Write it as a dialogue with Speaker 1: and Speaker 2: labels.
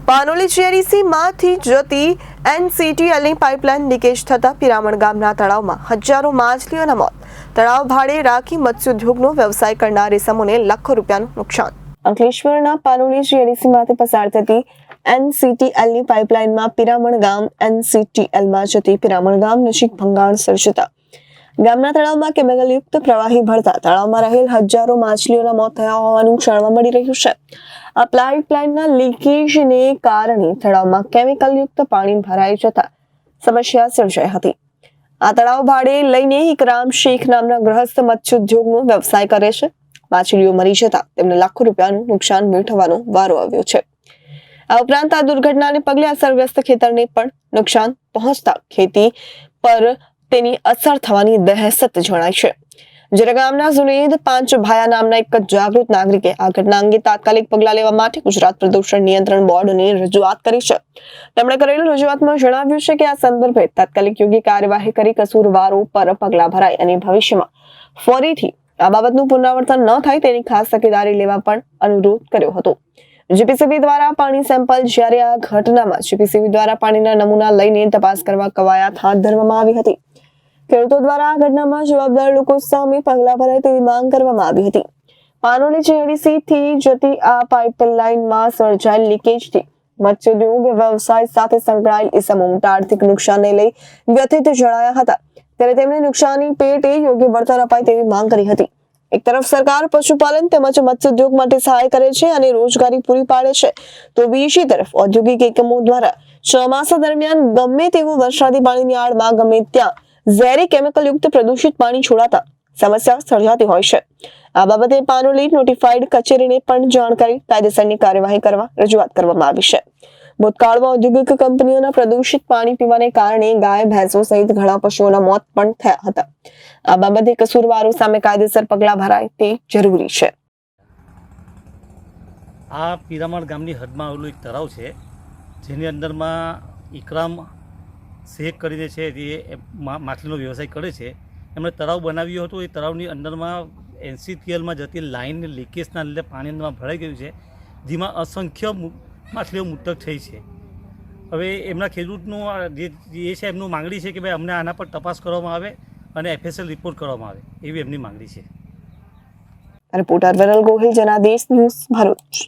Speaker 1: પાનોલી જીઆઈડીસીમાંથી જતી એનસીટીએલની pipeline leakage થતા પિરામણ ગામના તળાવમાં હજારો માછલીઓના મોત. તળાવ ભાડે રાખી મત્સ્યોદ્યોગનો વ્યવસાય કરનાર ઇસમોને લાખો રૂપિયાનું નુકસાન. અંકલેશ્વરના પાનોલી જીઆઈડીસીમાંથી પસાર થતી એનસીટીએલની પાઇપલાઇનમાં પિરામણ ગામ એનસીટીએલમાં જતી પિરામણ ગામ નજીક ભંગાણ સર્જતા ગામના તળાવમાં કેમિકલયુક્ત પ્રવાહી ભળતા તળાવમાં રહેલ હજારો માછલીઓના મોત થયા હોવાનું જાણવા મળી રહ્યું છે. આ પાઇપલાઇનના લીકેજને કારણે તળાવમાં કેમિકલયુક્ત પાણી ભરાઈ જતા સમસ્યા સર્જાઈ હતી. આ તળાવ ભાડે લઈને ઇકરામ શેખ નામના ગૃહસ્થ મત્સ્યોદ્યોગનો વ્યવસાય કરે છે. માછલીઓ મરી જતા તેમને લાખો રૂપિયાનું નુકસાન વેઠવાનો વારો આવ્યો છે. આ ઉપરાંત આ દુર્ઘટનાને પગલે અસરગ્રસ્ત ખેતરને પણ નુકસાન પહોંચતા ખેતી પર તેની અસર થવાની દહેશત જણાય છે. જ્યારે ગામના જુનેદ પાંચભાયા નામના એક જાગૃત નાગરિકે આ ઘટના અંગે તાત્કાલિક પગલાં લેવા માટે ગુજરાત પ્રદૂષણ નિયંત્રણ બોર્ડને રજૂઆત કરી છે. તેમણે કરેલ રજૂઆતમાં જણાવ્યું છે કે આ સંદર્ભે તાત્કાલિક યોગ્ય કાર્યવાહી કરી કસૂરવારો પર પગલાં ભરાય અને ભવિષ્યમાં ફરીથી આ બાબતનું પુનરાવર્તન ન થાય તેની ખાસ તકેદારી લેવા પણ અનુરોધ કર્યો હતો. જીપીસીબી દ્વારા પાણી સેમ્પલ જ્યારે આ ઘટનામાં જીપીસીબી દ્વારા પાણીના નમૂના લઈને તપાસ કરવા કવાયત હાથ ધરવામાં આવી હતી. ખેડૂતો દ્વારા આ ઘટનામાં જવાબદાર લોકો સામે પગલાં ભરાય તેવી માંગ કરવામાં આવી હતી. પાનોલી જીઆઈડીસીથી જતી આ પાઇપલાઇનમાં સર્જાયેલ લીકેજથી મત્સ્યોદ્યોગ વ્યવસાય સાથે સંકળાયેલ ઇસમો મોટા આર્થિક નુકસાનને લઈ વ્યથિત જણાયા હતા. ત્યારે તેમણે નુકસાની પેટે યોગ્ય વળતર અપાય તેવી માંગ કરી હતી. એક તરફ સરકાર પશુપાલન તેમજ મત્સ્યોદ્યોગ માટે સહાય કરે છે અને રોજગારી પૂરી પાડે છે, તો બીજી તરફ ઔદ્યોગિક એકમો દ્વારા ચોમાસા દરમિયાન ગમે તેવું વરસાદી પાણીની આડમાં ગમે ત્યાં ઝેરી કેમિકલયુક્ત પ્રદૂષિત પાણી છોડાતા સમસ્યા સર્જાતી હોય છે. આ બાબતે પાનોલી નોટિફાઈડ કચેરીને પણ જાણ કરી કાયદેસરની કાર્યવાહી કરવા રજૂઆત કરવામાં આવી છે. ભૂતકાળમાં ઔદ્યોગિક કંપનીઓના પ્રદૂષિત પાણી પીવાને કારણે ગાય ભેંસો સહિત ઘણા પશુઓના મોત પણ થયા હતા. આ બાબતે કસૂરવારો સામે કાયદેસર પગલાં ભરાય તે જરૂરી છે.
Speaker 2: આ પિરામણ ગામની હદમાં આવેલું એક તળાવ છે, જેની અંદરમાં ઇકરામ શેખ કરીને છે તે માછલીનો વ્યવસાય કરે છે. એમણે તળાવ બનાવ્યું હતું. એ તળાવની અંદરમાં એનસીટીએલમાં જતી લાઇન લીકેજના લીધે પાણી અંદરમાં ભરાઈ ગયું છે, જેમાં અસંખ્ય માછલીઓ મૃતક થઈ છે. હવે એમના ખેડૂતનું જે છે એમનું માંગણી છે કે ભાઈ અમને આના પર તપાસ કરવામાં આવે અને એફએસએલ રિપોર્ટ કરવામાં આવે, એવી એમની માંગણી છે.
Speaker 1: Reporter Viral Gohil, Janadesh news, Bharuch.